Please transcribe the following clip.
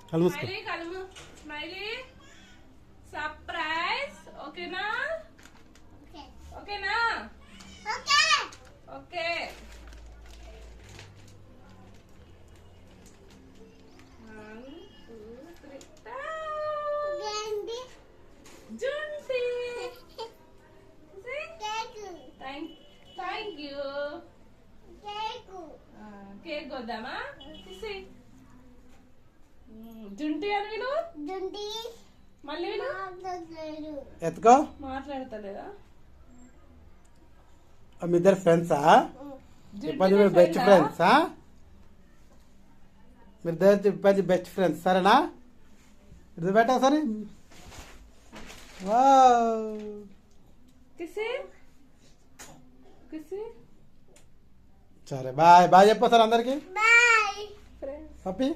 కళ్ళు మూసుకో. స్మైలీ కలుము. Smiley surprise. ఓకేనా? ఓకేనా? ఓకే. 1 2 3 జుంటి. Thank you. కేక్ కొద్దామా? జుంటి అని విను. మళ్ళీ విను. ఎత్తుకో. మాట్లాడతలేదా? మీ ఇద్దరు ఫ్రెండ్సా? చెప్పండి, మీరు బెస్ట్ ఫ్రెండ్సా? మీరు ఇద్దరు చెప్పండి బెస్ట్ ఫ్రెండ్స్. సరేనా? ఇది పెట్టా సరే. సరే బాయ్ బాయ్ చెప్పు సార్ అందరికి. పప్పి.